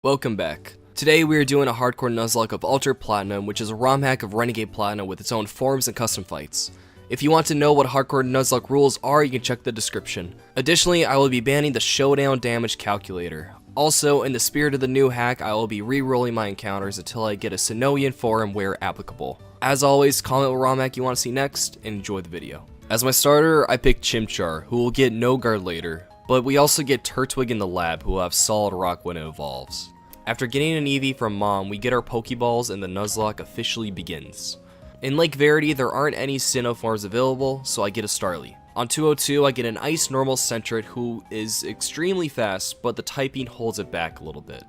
Welcome back. Today we are doing a hardcore Nuzlocke of Ultra Platinum, which is a ROM hack of Renegade Platinum with its own forms and custom fights. If you want to know what hardcore Nuzlocke rules are, you can check the description. Additionally, I will be banning the showdown damage calculator. Also, in the spirit of the new hack, I will be re-rolling my encounters until I get a Sinoian form where applicable. As always, comment what ROM hack you want to see next, and enjoy the video. As my starter, I picked Chimchar, who will get no guard later, but we also get Turtwig in the lab, who will have solid rock when it evolves. After getting an Eevee from Mom, we get our Pokeballs and the Nuzlocke officially begins. In Lake Verity, there aren't any Sinnoh forms available, so I get a Starly. On 202, I get an Ice Normal Sentret who is extremely fast, but the typing holds it back a little bit.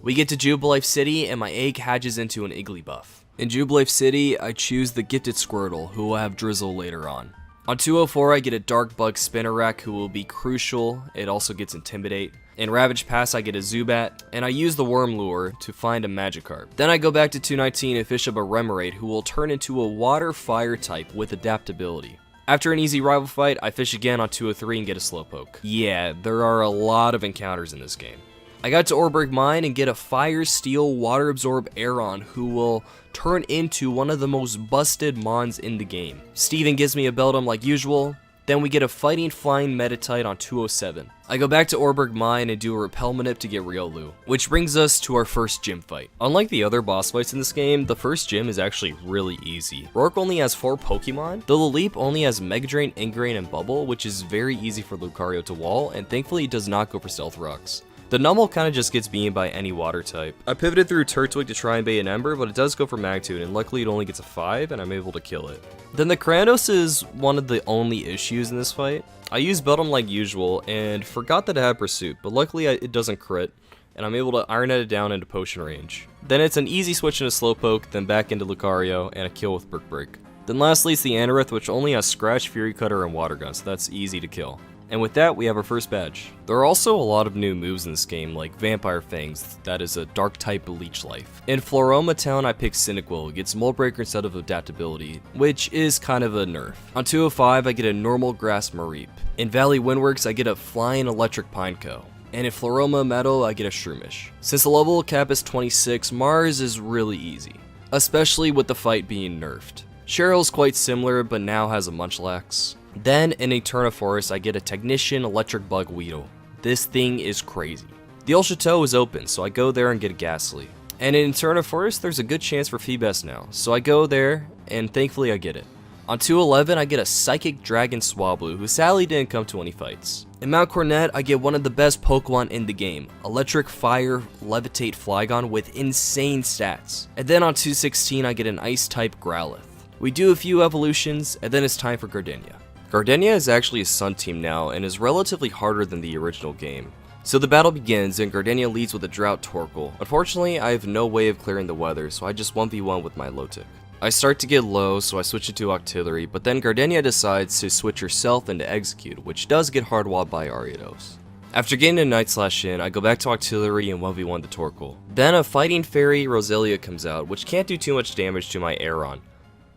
We get to Jubilife City, and my egg hatches into an Igglybuff. In Jubilife City, I choose the gifted Squirtle, who will have Drizzle later on. On 204, I get a Dark Bug Spinnerack who will be crucial. It also gets Intimidate. In Ravage Pass, I get a Zubat, and I use the Worm Lure to find a Magikarp. Then I go back to 219 and fish up a Remoraid who will turn into a Water-Fire type with adaptability. After an easy rival fight, I fish again on 203 and get a Slowpoke. Yeah, there are a lot of encounters in this game. I got to Orberg Mine and get a Fire, Steel, Water Absorb Aeron who will turn into one of the most busted mons in the game. Steven gives me a Beldum like usual. Then we get a Fighting Flying Meditite on 207. I go back to Orberg Mine and do a Repel Manip to get Riolu, which brings us to our first gym fight. Unlike the other boss fights in this game, the first gym is actually really easy. Rourke only has 4 Pokemon, though the Leap only has Mega Drain, Ingrain, and Bubble, which is very easy for Lucario to wall, and thankfully it does not go for Stealth Rocks. The Numble kinda just gets beamed by any water type. I pivoted through Turtwig to try and bait an Ember, but it does go for Magnitude, and luckily it only gets a 5, and I'm able to kill it. Then the Kratos is one of the only issues in this fight. I used Beldum like usual, and forgot that it had Pursuit, but luckily it doesn't crit, and I'm able to Iron Head it down into potion range. Then it's an easy switch into Slowpoke, then back into Lucario, and a kill with Brick Break. Then lastly it's the Anorith, which only has Scratch, Fury Cutter, and Water Gun, so that's easy to kill. And with that, we have our first badge. There are also a lot of new moves in this game, like Vampire Fangs, that is a Dark-type Leech Life. In Floroma Town, I pick Cyndaquil, it gets Mold Breaker instead of Adaptability, which is kind of a nerf. On 205, I get a normal Grass Mareep. In Valley Windworks, I get a Flying Electric Pineco. And in Floroma Meadow, I get a Shroomish. Since the level cap is 26, Mars is really easy, especially with the fight being nerfed. Cheryl's quite similar, but now has a Munchlax. Then, in Eterna Forest, I get a Technician Electric Bug Weedle. This thing is crazy. The Old Chateau is open, so I go there and get a Ghastly. And in Eterna Forest, there's a good chance for Feebas now, so I go there, and thankfully I get it. On 211, I get a Psychic Dragon Swablu, who sadly didn't come to any fights. In Mount Cornet, I get one of the best Pokemon in the game, Electric Fire Levitate Flygon with insane stats. And then on 216, I get an Ice-type Growlithe. We do a few evolutions, and then it's time for Gardenia. Gardenia is actually a Sun team now and is relatively harder than the original game. So the battle begins and Gardenia leads with a Drought Torkoal. Unfortunately, I have no way of clearing the weather, so I just 1v1 with my Lotic. I start to get low, so I switch into Octillery, but then Gardenia decides to switch herself into Execute, which does get hardwalled by Ariados. After getting a Night Slash in, I go back to Octillery and 1v1 the Torkoal. Then a Fighting Fairy Roselia comes out, which can't do too much damage to my Aeron.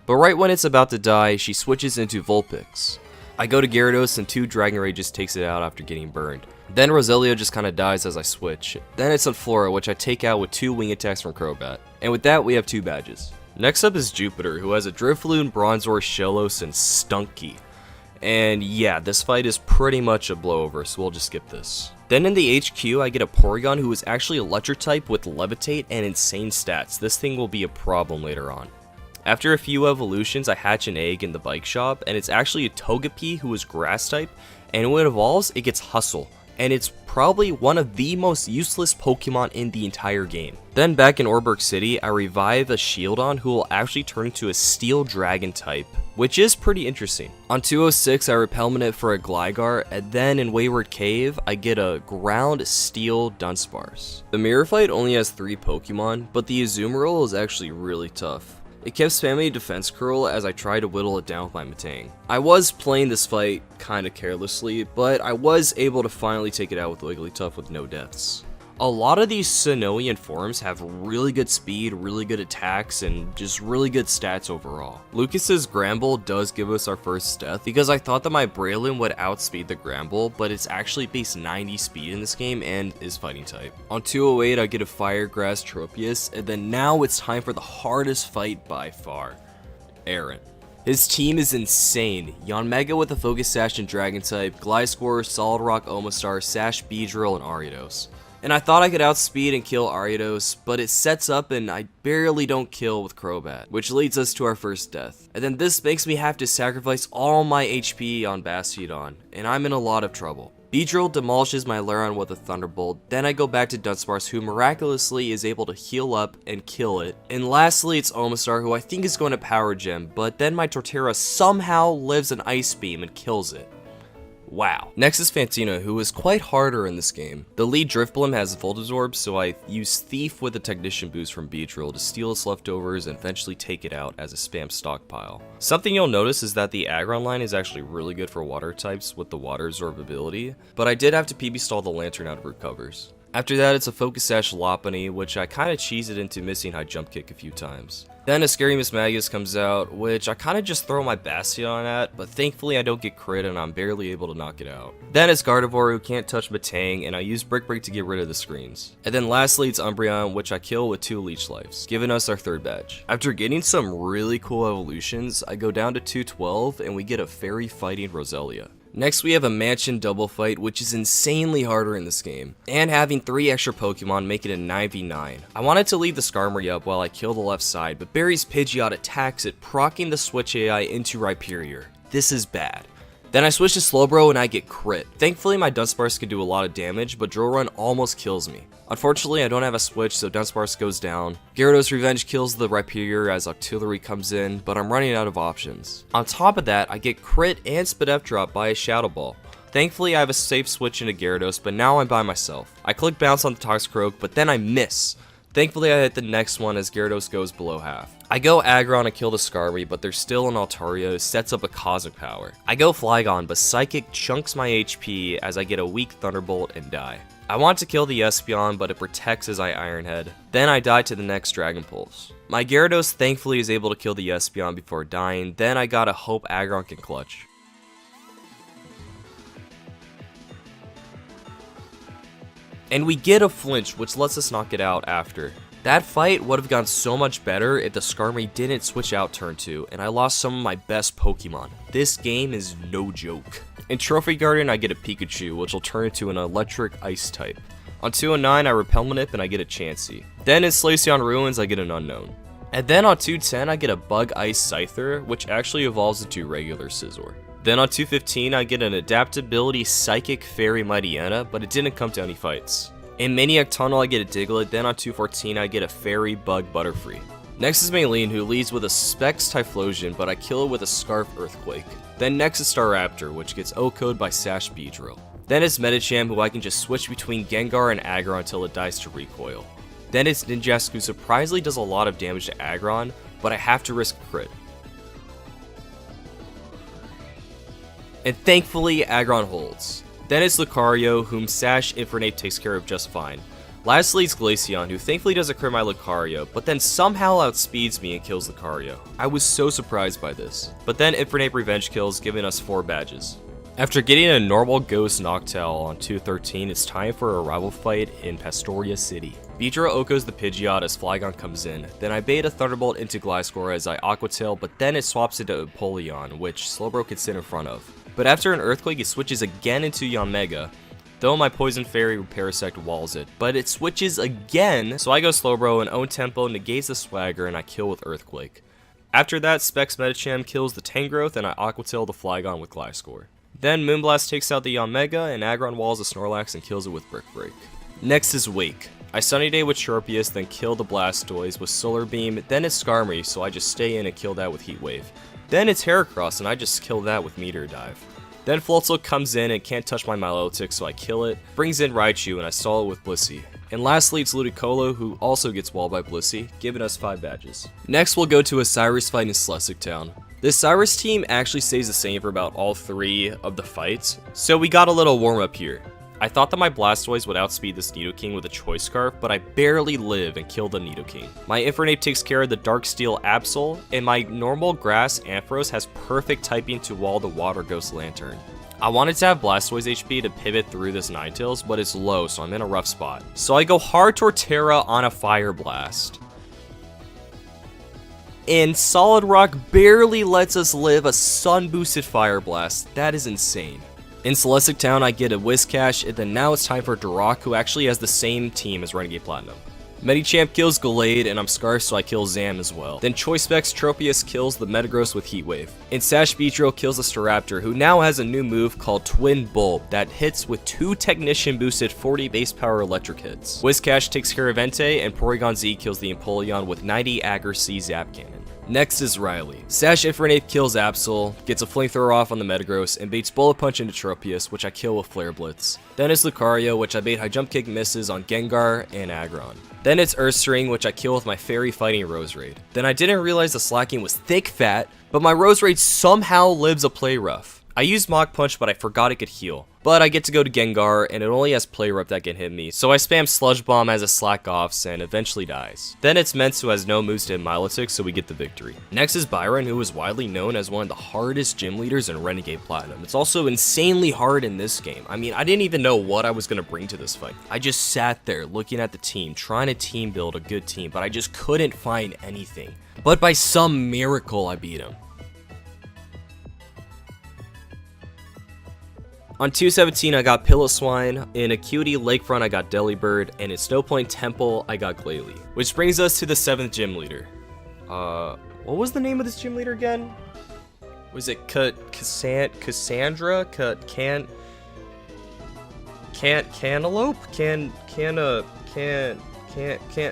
But right when it's about to die, she switches into Vulpix. I go to Gyarados and 2 Dragon Rages takes it out after getting burned. Then Roselia just kinda dies as I switch. Then it's Flora, which I take out with 2 wing attacks from Crobat. And with that, we have 2 badges. Next up is Jupiter, who has a Drifloon, Bronzor, Shellos, and Stunky. And yeah, this fight is pretty much a blowover, so we'll just skip this. Then in the HQ, I get a Porygon who is actually Electric type with Levitate and insane stats. This thing will be a problem later on. After a few evolutions, I hatch an egg in the bike shop, and it's actually a Togepi who is Grass type, and when it evolves, it gets Hustle, and it's probably one of the most useless Pokemon in the entire game. Then back in Orberg City, I revive a Shieldon who will actually turn into a Steel Dragon type, which is pretty interesting. On 206, I Repel Manip for a Gligar, and then in Wayward Cave, I get a Ground Steel Dunsparce. The Mirror Fight only has 3 Pokemon, but the Azumarill is actually really tough. It kept spamming Defense Curl as I tried to whittle it down with my Metang. I was playing this fight kinda carelessly, but I was able to finally take it out with Wigglytuff with no deaths. A lot of these Sinnohian forms have really good speed, really good attacks, and just really good stats overall. Lucas's Gramble does give us our first death, because I thought that my Braylon would outspeed the Gramble, but it's actually base 90 speed in this game and is fighting type. On 208 I get a Firegrass Tropius, and then now it's time for the hardest fight by far, Aaron. His team is insane. Yanmega with a Focus Sash and Dragon type, Gliscor, Solid Rock Omastar, Sash Beedrill, and Ariados. And I thought I could outspeed and kill Ariados, but it sets up and I barely don't kill with Crobat, which leads us to our first death. And then this makes me have to sacrifice all my HP on Bastiodon, and I'm in a lot of trouble. Beedrill demolishes my Lairon with a Thunderbolt, then I go back to Dunsparce, who miraculously is able to heal up and kill it. And lastly it's Omastar, who I think is going to Power Gem, but then my Torterra somehow lives an Ice Beam and kills it. Wow. Next is Fantina, who is quite harder in this game. The lead Drifblim has Voltazorb, so I use Thief with a Technician Boost from Beedrill to steal its leftovers and eventually take it out as a spam stockpile. Something you'll notice is that the Aggron line is actually really good for water types with the Water Absorb ability, but I did have to PB stall the Lantern out of her covers. After that it's a Focus Sash Lopunny, which I kinda cheese it into missing High Jump Kick a few times. Then a Scary Mismagius comes out, which I kinda just throw my Bastion at, but thankfully I don't get crit and I'm barely able to knock it out. Then it's Gardevoir, who can't touch Matang, and I use Brick Break to get rid of the screens. And then lastly it's Umbreon, which I kill with 2 Leech Lives, giving us our third badge. After getting some really cool evolutions, I go down to 212 and we get a Fairy fighting Roselia. Next we have a Mansion double fight, which is insanely harder in this game, and having 3 extra Pokemon make it a 9v9. I wanted to leave the Skarmory up while I kill the left side, but Barry's Pidgeot attacks it, proccing the Switch AI into Rhyperior. This is bad. Then I switch to Slowbro and I get crit. Thankfully my Dunsparce can do a lot of damage, but Drill Run almost kills me. Unfortunately I don't have a switch, so Dunsparce goes down. Gyarados Revenge kills the Rhyperior as Octillery comes in, but I'm running out of options. On top of that, I get crit and Spidef drop by a Shadow Ball. Thankfully I have a safe switch into Gyarados, but now I'm by myself. I click bounce on the Toxicroak, but then I miss. Thankfully I hit the next one as Gyarados goes below half. I go Aggron to kill the Skarmory, but there's still an Altaria, sets up a Cosmic Power. I go Flygon, but Psychic chunks my HP as I get a weak Thunderbolt and die. I want to kill the Espeon, but it protects as I Iron Head. Then I die to the next Dragon Pulse. My Gyarados thankfully is able to kill the Espeon before dying, then I gotta hope Aggron can clutch. And we get a flinch, which lets us knock it out after. That fight would have gone so much better if the Skarmory didn't switch out turn 2, and I lost some of my best Pokemon. This game is no joke. In Trophy Garden, I get a Pikachu, which will turn into an electric ice type. On 209, I Repel Manip and I get a Chansey. Then in Slaceon Ruins, I get an Unknown. And then on 210, I get a Bug Ice Scyther, which actually evolves into regular Scizor. Then on 215, I get an Adaptability Psychic Fairy Mightyena, but it didn't come to any fights. In Maniac Tunnel, I get a Diglett, then on 214, I get a Fairy Bug Butterfree. Next is Maylene, who leads with a Specs Typhlosion, but I kill it with a Scarf Earthquake. Then next is Staraptor, which gets O-Code by Sash Beedrill. Then it's Medicham, who I can just switch between Gengar and Aggron until it dies to Recoil. Then it's Ninjask, who surprisingly does a lot of damage to Aggron, but I have to risk crit. And thankfully, Aggron holds. Then it's Lucario, whom Sash Infernape takes care of just fine. Lastly, it's Glaceon, who thankfully doesn't crit my Lucario, but then somehow outspeeds me and kills Lucario. I was so surprised by this. But then Infernape Revenge kills, giving us 4 badges. After getting a normal Ghost Noctowl on 213, it's time for a rival fight in Pastoria City. Beedrill Oko's the Pidgeot as Flygon comes in, then I bait a Thunderbolt into Gliscor as I Aqua Tail, but then it swaps into Empoleon, which Slowbro can sit in front of. But after an Earthquake, it switches again into Yanmega, though my Poison Fairy Parasect walls it, but it switches again, so I go Slowbro and Own Tempo negates the Swagger and I kill with Earthquake. After that, Specs Medicham kills the Tangrowth and I Aqua Tail the Flygon with Gliscor. Then Moonblast takes out the Yanmega and Aggron walls the Snorlax and kills it with Brick Break. Next is Wake. I Sunny Day with Sharpius, then kill the Blastoise with Solar Beam, then it's Skarmory, so I just stay in and kill that with Heat Wave. Then it's Heracross, and I just kill that with Meteor Dive. Then Floatzel comes in and can't touch my Milotic, so I kill it, brings in Raichu, and I stall it with Blissey. And lastly, it's Ludicolo, who also gets walled by Blissey, giving us 5 badges. Next, we'll go to a Cyrus fight in Celestic Town. This Cyrus team actually stays the same for about all 3 of the fights, so we got a little warm up here. I thought that my Blastoise would outspeed this Nidoking with a Choice Scarf, but I barely live and kill the Nidoking. My Infernape takes care of the Dark Steel Absol, and my normal Grass Ampharos has perfect typing to wall the Water Ghost Lantern. I wanted to have Blastoise HP to pivot through this Ninetales, but it's low, so I'm in a rough spot. So I go hard Torterra on a Fire Blast. And Solid Rock barely lets us live a Sun-boosted Fire Blast. That is insane. In Celestic Town, I get a Whiscash, and then now it's time for Duroc, who actually has the same team as Renegade Platinum. Medicham kills Gallade, and I'm Scarf, so I kill Zam as well. Then Choice Specs Tropius kills the Metagross with Heat Wave. And Sash Beedrill kills the Staraptor, who now has a new move called Twin Bulb that hits with 2 Technician boosted 40 base power electric hits. Whiscash takes care of Entei, and Porygon Z kills the Empoleon with 90 accuracy Zap Cannon. Next is Riley. Sash Infernape kills Absol, gets a Flamethrower off on the Metagross, and baits Bullet Punch into Tropius, which I kill with Flare Blitz. Then it's Lucario, which I bait High Jump Kick misses on Gengar and Aggron. Then it's Earthstring, which I kill with my Fairy Fighting Roserade. Then I didn't realize the Slacking was thick fat, but my Roserade somehow lives a Play Rough. I used Mach Punch, but I forgot it could heal. But I get to go to Gengar, and it only has Play Rough that can hit me, so I spam Sludge Bomb as a Slack Offs and eventually dies. Then it's Mence, who has no moves to hit Milotic, so we get the victory. Next is Byron, who is widely known as one of the hardest gym leaders in Renegade Platinum. It's also insanely hard in this game. I mean, I didn't even know what I was going to bring to this fight. I just sat there looking at the team, trying to team build a good team, but I just couldn't find anything. But by some miracle, I beat him. On 217, I got Piloswine, in Acuity Lakefront I got Delibird, and in Snowpoint Temple I got Glalie. Which brings us to the 7th gym leader. What was the name of this gym leader again? Was it Cassandra? Cantaloupe?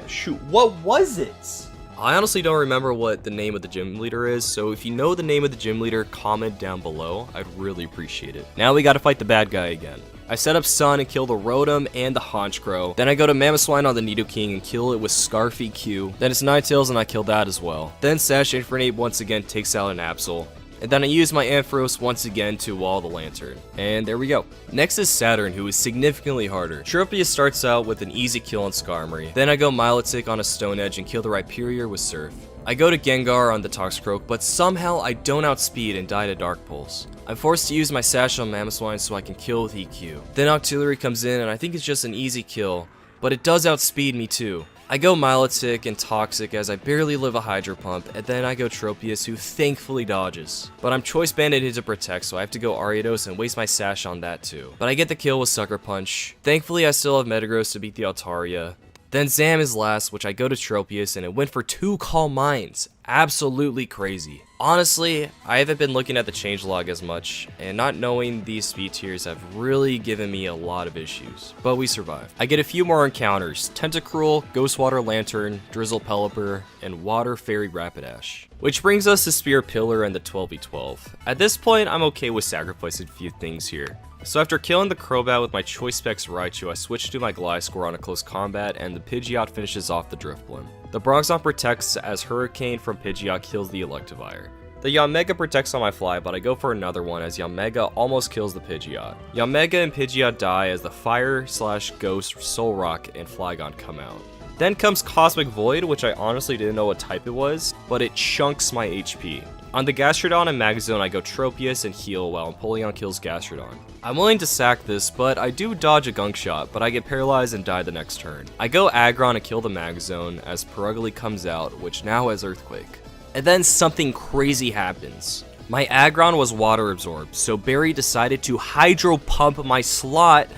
Shoot, what was it? I honestly don't remember what the name of the gym leader is, so if you know the name of the gym leader, comment down below. I'd really appreciate it. Now we gotta fight the bad guy again. I set up Sun and kill the Rotom and the Honchkrow. Then I go to Mamoswine on the Nidoking and kill it with Scarf EQ. Then it's Ninetales and I kill that as well. Then Sash Infernape once again takes out an Absol. And then I use my Ampharos once again to wall the Lantern. And there we go. Next is Saturn, who is significantly harder. Tropius starts out with an easy kill on Skarmory. Then I go Milotic on a Stone Edge and kill the Rhyperior with Surf. I go to Gengar on the Toxicroak, but somehow I don't outspeed and die to Dark Pulse. I'm forced to use my Sash on Mamoswine so I can kill with EQ. Then Octillery comes in and I think it's just an easy kill, but it does outspeed me too. I go Milotic and Toxic as I barely live a Hydro Pump, and then I go Tropius, who thankfully dodges. But I'm Choice Banded to protect, so I have to go Ariados and waste my Sash on that too. But I get the kill with Sucker Punch. Thankfully I still have Metagross to beat the Altaria. Then Zam is last, which I go to Tropius, and it went for 2 Calm Minds. Absolutely crazy. Honestly, I haven't been looking at the changelog as much, and not knowing these speed tiers have really given me a lot of issues, but we survived. I get a few more encounters: Tentacruel, Ghostwater Lantern, Drizzle Pelipper, and Water Fairy Rapidash. Which brings us to Spear Pillar and the 12v12. At this point, I'm okay with sacrificing a few things here. So after killing the Crobat with my Choice Specs Raichu, I switch to my Gliscor on a close combat, and the Pidgeot finishes off the Drifblim. The Bronzong protects as Hurricane from Pidgeot kills the Electivire. The Yanmega protects on my fly, but I go for another one as Yanmega almost kills the Pidgeot. Yanmega and Pidgeot die as the Fire/Ghost, Solrock, and Flygon come out. Then comes Cosmic Void, which I honestly didn't know what type it was, but it chunks my HP. On the Gastrodon and Magazone, I go Tropius and heal while Empoleon kills Gastrodon. I'm willing to sack this, but I do dodge a Gunk Shot, but I get paralyzed and die the next turn. I go Aggron and kill the Magazone as Perugly comes out, which now has Earthquake. And then something crazy happens. My Aggron was water absorbed, so Barry decided to Hydro Pump my slot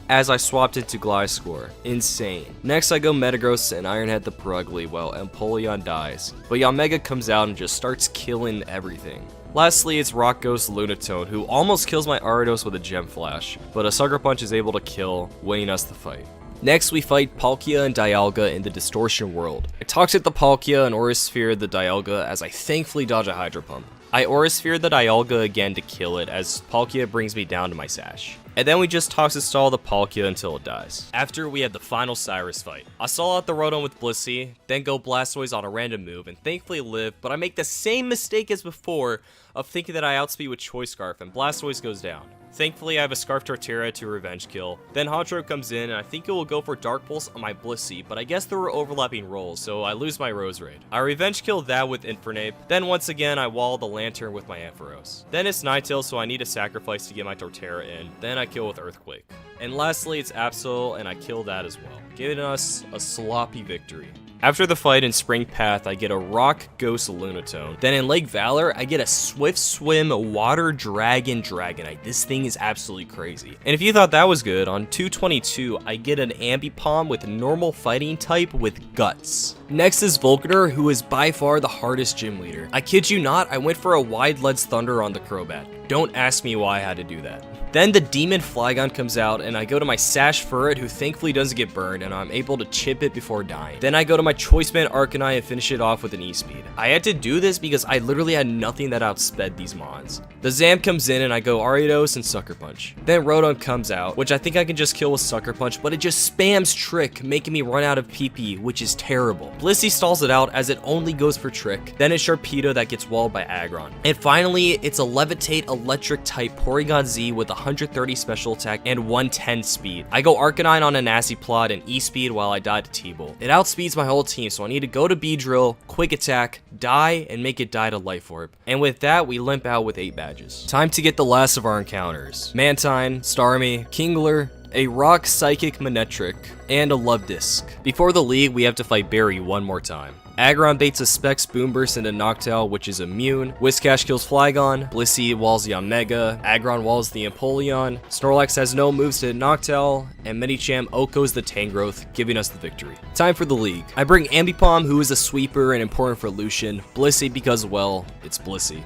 as I swapped into Gliscor. Insane. Next I go Metagross and Ironhead the Perugly while Empoleon dies, but Yanmega comes out and just starts killing everything. Lastly, it's Rock Ghost Lunatone, who almost kills my Ariados with a Gem Flash, but a Sucker Punch is able to kill, winning us the fight. Next, we fight Palkia and Dialga in the Distortion World. I Toxic the Palkia and Aura Sphere the Dialga as I thankfully dodge a Hydro Pump. I Aura Sphere the Dialga again to kill it as Palkia brings me down to my Sash. And then we just Toxic Stall the Palkia until it dies. After, we have the final Cyrus fight. I stall out the Rotom with Blissey, then go Blastoise on a random move and thankfully live, but I make the same mistake as before of thinking that I outspeed with Choice Scarf and Blastoise goes down. Thankfully, I have a Scarf Torterra to revenge kill. Then Hotro comes in, and I think it will go for Dark Pulse on my Blissey, but I guess there were overlapping rolls, so I lose my Rose Raid. I revenge kill that with Infernape. Then once again, I wall the Lantern with my Ampharos. Then it's Ninetales, so I need a sacrifice to get my Torterra in. Then I kill with Earthquake. And lastly, it's Absol, and I kill that as well, giving us a sloppy victory. After the fight in Spring Path, I get a Rock Ghost Lunatone. Then in Lake Valor, I get a Swift Swim Water Dragon Dragonite. This thing is absolutely crazy. And if you thought that was good, on 222, I get an Ambipom with normal fighting type with Guts. Next is Volkner, who is by far the hardest gym leader. I kid you not, I went for a Wide Lens Thunder on the Crobat. Don't ask me why I had to do that. Then the Demon Flygon comes out, and I go to my Sash Furret, who thankfully doesn't get burned, and I'm able to chip it before dying. Then I go to my Choice Band Arcanine and finish it off with an E-Speed. I had to do this because I literally had nothing that outsped these mons. The Zam comes in, and I go Ariados and Sucker Punch. Then Rodon comes out, which I think I can just kill with Sucker Punch, but it just spams Trick, making me run out of PP, which is terrible. Blissey stalls it out as it only goes for Trick. Then it's Sharpedo that gets walled by Aggron. And finally, it's a Levitate Electric type Porygon Z with 130 special attack and 110 speed. I go Arcanine on a Nasty Plot and E-Speed while I die to T-Bolt. It outspeeds my whole team, so I need to go to Beedrill, Quick Attack, die, and make it die to Life Orb. And with that, we limp out with 8 badges. Time to get the last of our encounters. Mantine, Starmie, Kingler, a Rock Psychic Manectric, and a Love Disc. Before the league, we have to fight Barry one more time. Aggron baits a Specs Boomburst into Noctowl, which is immune. Whiscash kills Flygon. Blissey walls the Omega. Aggron walls the Empoleon. Snorlax has no moves to hit Noctowl. And Medicham Oko's the Tangrowth, giving us the victory. Time for the league. I bring Ambipom, who is a sweeper and important for Lucian. Blissey because, well, it's Blissey.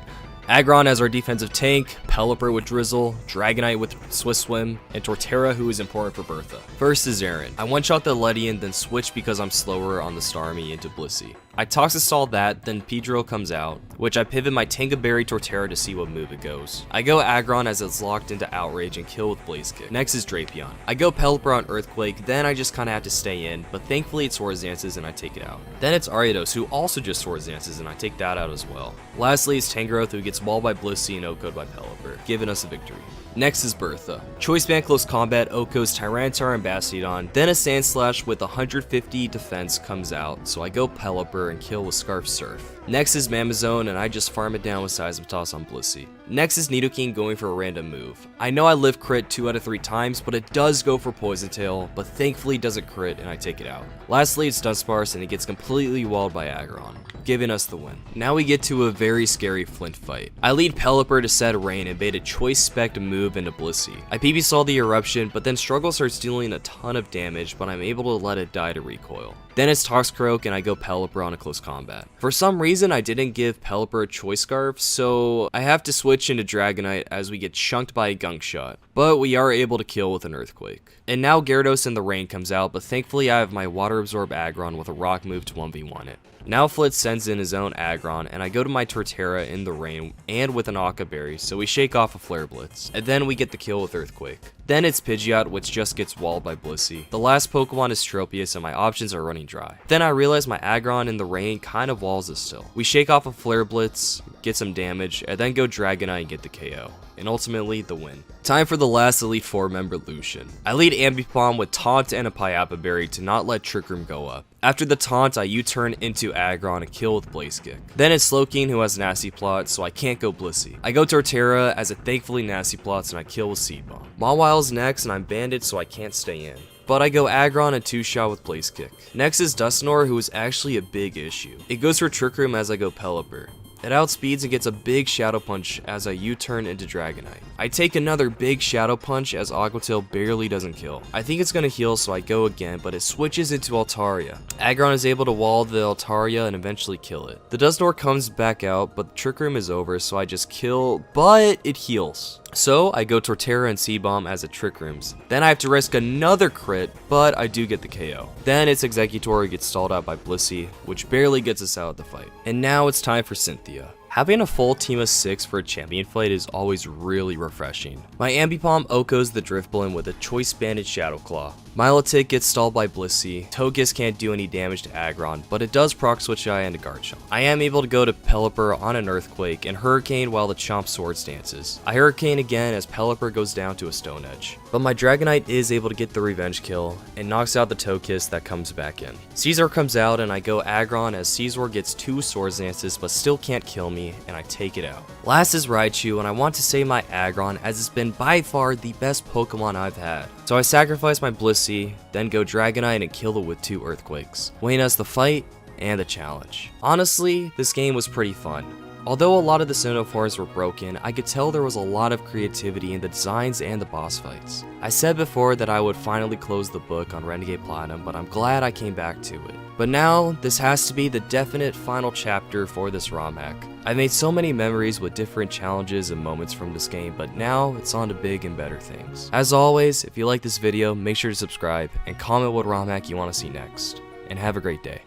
Aggron as our defensive tank, Pelipper with Drizzle, Dragonite with Swift Swim, and Torterra, who is important for Bertha. First is Aaron. I one-shot the Ledian, then switch because I'm slower on the Starmie into Blissey. I Toxistall that, then Pedro comes out, which I pivot my Tangaberry Torterra to see what move it goes. I go Aggron as it's locked into Outrage and kill with Blaze Kick. Next is Drapion. I go Pelipper on Earthquake, then I just kinda have to stay in, but thankfully it Swords Dances and I take it out. Then it's Ariados, who also just Swords Dances and I take that out as well. Lastly is Tangrowth, who gets walled by Blissey and Oko'd by Pelipper, giving us a victory. Next is Bertha. Choice Band Close Combat, Oko's Tyranitar and Bastiodon, then a Sandslash with 150 defense comes out, so I go Pelipper and kill with Scarf Surf. Next is Mamazone, and I just farm it down with Seismic Toss on Blissey. Next is Nidoking going for a random move. I know I live crit 2 out of 3 times, but it does go for Poison Tail, but thankfully it doesn't crit and I take it out. Lastly, it's Dunsparce and it gets completely walled by Aggron, giving us the win. Now we get to a very scary Flint fight. I lead Pelipper to set Rain and bait a Choice Spec move into Blissey. I PB saw the Eruption, but then Struggle starts dealing a ton of damage, but I'm able to let it die to recoil. Then it's Toxicroak and I go Pelipper on a close combat. For some reason, I didn't give Pelipper a Choice Scarf, so I have to switch into Dragonite as we get chunked by a Gunk Shot. But we are able to kill with an Earthquake. And now Gyarados in the Rain comes out, but thankfully I have my Water Absorb Aggron with a Rock move to 1v1 it. Now Flitz sends in his own Aggron, and I go to my Torterra in the Rain and with an Occa Berry, so we shake off a Flare Blitz. And then we get the kill with Earthquake. Then it's Pidgeot, which just gets walled by Blissey. The last Pokemon is Tropius, and my options are running dry. Then I realize my Aggron in the Rain kind of walls it still. We shake off a Flare Blitz, get some damage, and then go Dragonite and get the KO. And ultimately, the win. Time for the last Elite Four member, Lucian. I lead Ambipom with Taunt and a Payapa Berry to not let Trick Room go up. After the taunt, I U-turn into Aggron and kill with Blaze Kick. Then it's Slowking, who has Nasty Plot, so I can't go Blissey. I go Torterra as it thankfully Nasty Plots and I kill with Seed Bomb. Mawile's next and I'm banded so I can't stay in. But I go Aggron and 2-shot with Blaze Kick. Next is Dusknoir, who is actually a big issue. It goes for Trick Room as I go Pelipper. It outspeeds and gets a big Shadow Punch as I U-turn into Dragonite. I take another big Shadow Punch as Aqua Tail barely doesn't kill. I think it's gonna heal, so I go again, but it switches into Altaria. Aggron is able to wall the Altaria and eventually kill it. The Dusknoir comes back out, but the Trick Room is over, so I just kill, but it heals. So I go Torterra and Seed Bomb as it Trick Rooms. Then I have to risk another crit, but I do get the KO. Then it's Exeggutor who gets stalled out by Blissey, which barely gets us out of the fight. And now it's time for Cynthia. Having a full team of 6 for a champion fight is always really refreshing. My Ambipom Oko's the Drifblim with a Choice Banded Shadow Claw. Milotic gets stalled by Blissey. Togekiss can't do any damage to Aggron, but it does proc switch Eye into Garchomp. I am able to go to Pelipper on an Earthquake and Hurricane while the Chomp Swords dances. I Hurricane again as Pelipper goes down to a Stone Edge. But my Dragonite is able to get the revenge kill and knocks out the Togekiss that comes back in. Caesar comes out and I go Aggron as Caesar gets 2 Swords dances but still can't kill me and I take it out. Last is Raichu and I want to save my Aggron as it's been by far the best Pokemon I've had. So I sacrifice my Blissey, then go Dragonite and kill it with 2 Earthquakes. Wayne has the fight and the challenge. Honestly, this game was pretty fun. Although a lot of the Sinnoh forms were broken, I could tell there was a lot of creativity in the designs and the boss fights. I said before that I would finally close the book on Renegade Platinum, but I'm glad I came back to it. But now, this has to be the definite final chapter for this ROM hack. I've made so many memories with different challenges and moments from this game, but now it's on to big and better things. As always, if you like this video, make sure to subscribe and comment what ROM hack you want to see next. And have a great day.